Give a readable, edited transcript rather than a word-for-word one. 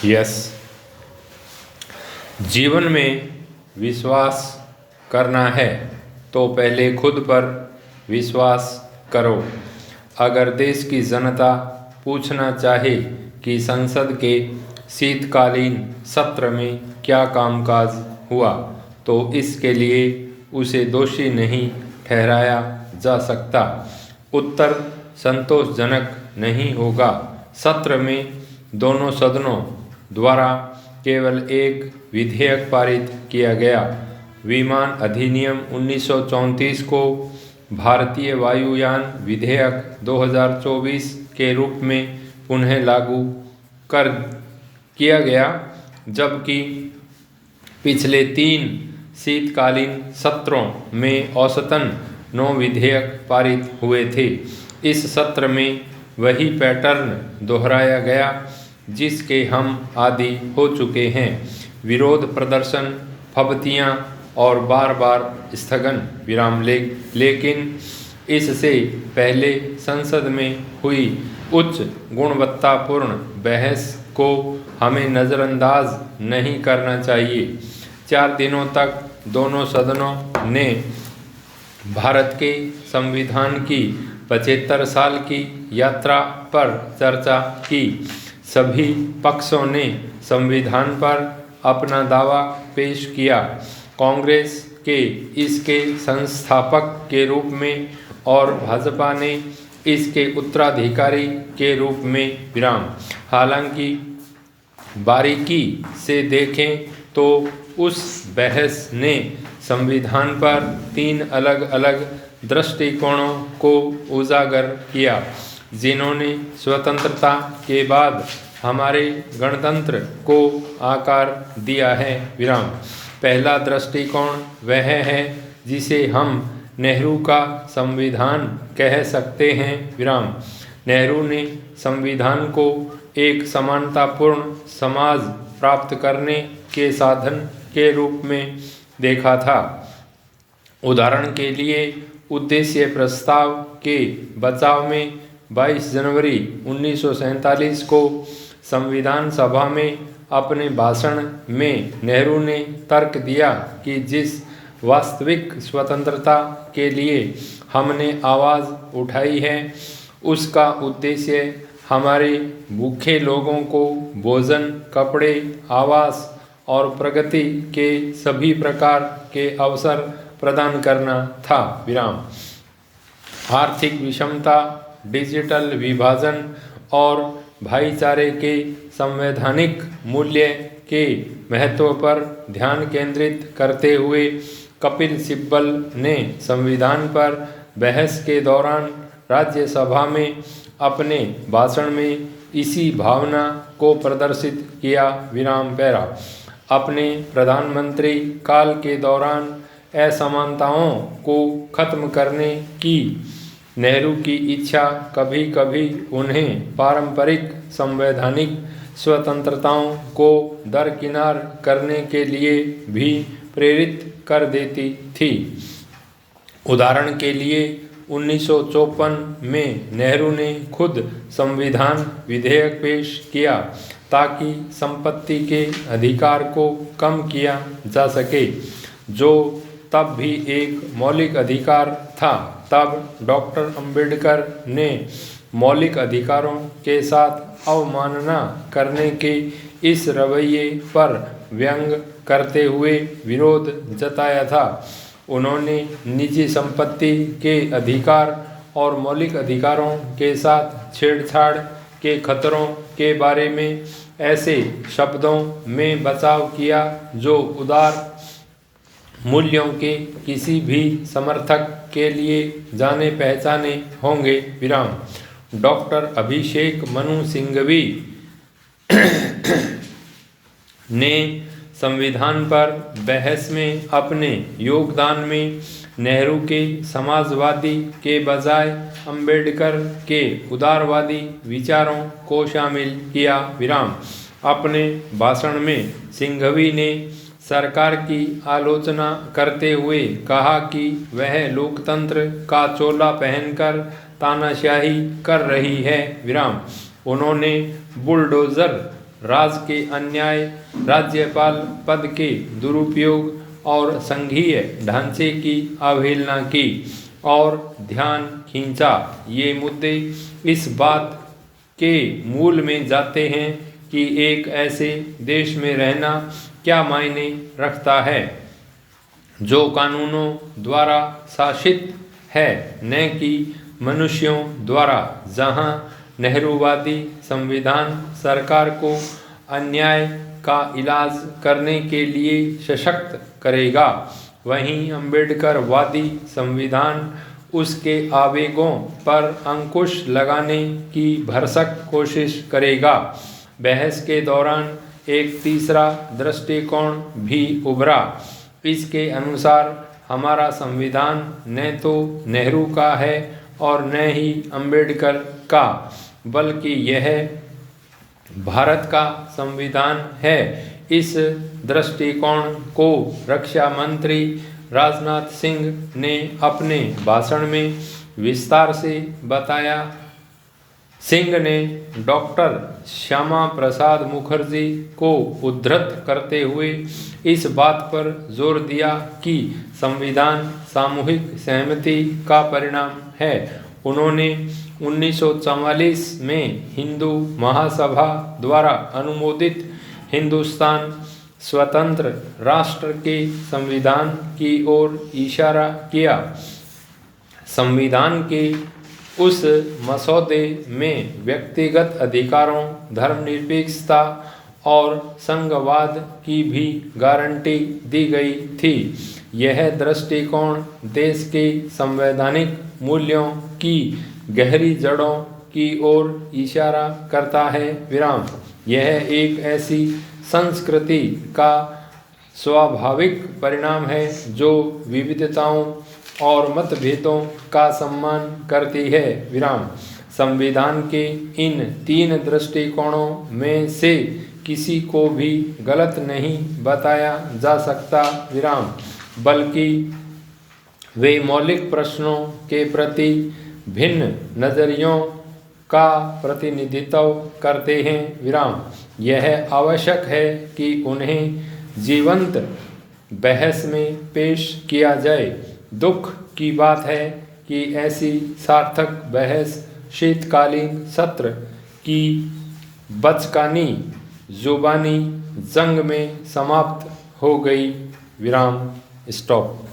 Yes, जीवन में विश्वास करना है तो पहले खुद पर विश्वास करो। अगर देश की जनता पूछना चाहे कि संसद के शीतकालीन सत्र में क्या कामकाज हुआ, तो इसके लिए उसे दोषी नहीं ठहराया जा सकता। उत्तर संतोषजनक नहीं होगा। सत्र में दोनों सदनों द्वारा केवल एक विधेयक पारित किया गया। विमान अधिनियम 1934 को भारतीय वायुयान विधेयक 2024 के रूप में पुनः लागू कर किया गया, जबकि पिछले 3 शीतकालीन सत्रों में औसतन 9 विधेयक पारित हुए थे। इस सत्र में वही पैटर्न दोहराया गया जिसके हम आदी हो चुके हैं। विरोध प्रदर्शन, फबतियाँ और बार बार स्थगन विराम लेकिन इससे पहले संसद में हुई उच्च गुणवत्तापूर्ण बहस को हमें नज़रअंदाज नहीं करना चाहिए। 4 दिनों तक दोनों सदनों ने भारत के संविधान की 75 साल की यात्रा पर चर्चा की। सभी पक्षों ने संविधान पर अपना दावा पेश किया। कांग्रेस के इसके संस्थापक के रूप में और भाजपा ने इसके उत्तराधिकारी के रूप में विराम। हालांकि बारीकी से देखें तो उस बहस ने संविधान पर 3 अलग अलग दृष्टिकोणों को उजागर किया, जिन्होंने स्वतंत्रता के बाद हमारे गणतंत्र को आकार दिया है विराम। पहला दृष्टिकोण वह है जिसे हम नेहरू का संविधान कह सकते हैं विराम। नेहरू ने संविधान को एक समानतापूर्ण समाज प्राप्त करने के साधन के रूप में देखा था। उदाहरण के लिए उद्देश्य प्रस्ताव के बचाव में 22 जनवरी 1947 को संविधान सभा में अपने भाषण में नेहरू ने तर्क दिया कि जिस वास्तविक स्वतंत्रता के लिए हमने आवाज़ उठाई है, उसका उद्देश्य हमारे भूखे लोगों को भोजन, कपड़े, आवास और प्रगति के सभी प्रकार के अवसर प्रदान करना था विराम। आर्थिक विषमता, डिजिटल विभाजन और भाईचारे के संवैधानिक मूल्य के महत्व पर ध्यान केंद्रित करते हुए कपिल सिब्बल ने संविधान पर बहस के दौरान राज्यसभा में अपने भाषण में इसी भावना को प्रदर्शित किया विराम पैरा। अपने प्रधानमंत्री काल के दौरान असमानताओं को खत्म करने की नेहरू की इच्छा कभी कभी उन्हें पारंपरिक संवैधानिक स्वतंत्रताओं को दरकिनार करने के लिए भी प्रेरित कर देती थी। उदाहरण के लिए 1954 में नेहरू ने खुद संविधान विधेयक पेश किया ताकि संपत्ति के अधिकार को कम किया जा सके, जो तब भी एक मौलिक अधिकार था। तब डॉक्टर अंबेडकर ने मौलिक अधिकारों के साथ अवमानना करने के इस रवैये पर व्यंग करते हुए विरोध जताया था। उन्होंने निजी संपत्ति के अधिकार और मौलिक अधिकारों के साथ छेड़छाड़ के खतरों के बारे में ऐसे शब्दों में बचाव किया जो उदार मूल्यों के किसी भी समर्थक के लिए जाने पहचाने होंगे विराम। डॉक्टर अभिषेक मनु सिंघवी ने संविधान पर बहस में अपने योगदान में नेहरू के समाजवादी के बजाय अंबेडकर के उदारवादी विचारों को शामिल किया विराम। अपने भाषण में सिंघवी ने सरकार की आलोचना करते हुए कहा कि वह लोकतंत्र का चोला पहनकर तानाशाही कर रही है विराम। उन्होंने बुलडोजर राज के अन्याय, राज्यपाल पद के दुरुपयोग और संघीय ढांचे की अवहेलना की और ध्यान खींचा। ये मुद्दे इस बात के मूल में जाते हैं कि एक ऐसे देश में रहना क्या मायने रखता है जो कानूनों द्वारा शासित है, न कि मनुष्यों द्वारा, जहां नेहरूवादी संविधान सरकार को अन्याय का इलाज करने के लिए सशक्त करेगा, वहीं अम्बेडकरवादी संविधान उसके आवेगों पर अंकुश लगाने की भरसक कोशिश करेगा। बहस के दौरान एक तीसरा दृष्टिकोण भी उभरा। इसके अनुसार हमारा संविधान न तो नेहरू का है और न ही अम्बेडकर का, बल्कि यह भारत का संविधान है। इस दृष्टिकोण को रक्षा मंत्री राजनाथ सिंह ने अपने भाषण में विस्तार से बताया। सिंह ने डॉक्टर श्यामा प्रसाद मुखर्जी को उद्धृत करते हुए इस बात पर जोर दिया कि संविधान सामूहिक सहमति का परिणाम है। उन्होंने 1944 में हिंदू महासभा द्वारा अनुमोदित हिंदुस्तान स्वतंत्र राष्ट्र के संविधान की ओर इशारा किया। संविधान के उस मसौदे में व्यक्तिगत अधिकारों, धर्मनिरपेक्षता और संघवाद की भी गारंटी दी गई थी। यह दृष्टिकोण देश के संवैधानिक मूल्यों की गहरी जड़ों की ओर इशारा करता है। विराम। यह एक ऐसी संस्कृति का स्वाभाविक परिणाम है जो विविधताओं और मतभेदों का सम्मान करती है। विराम। संविधान के इन तीन दृष्टिकोणों में से किसी को भी गलत नहीं बताया जा सकता। विराम। बल्कि वे मौलिक प्रश्नों के प्रति भिन्न नजरियों का प्रतिनिधित्व करते हैं। विराम। यह आवश्यक है कि उन्हें जीवंत बहस में पेश किया जाए। दुख की बात है कि ऐसी सार्थक बहस शीतकालीन सत्र की बचकानी जुबानी जंग में समाप्त हो गई। विराम। स्टॉप।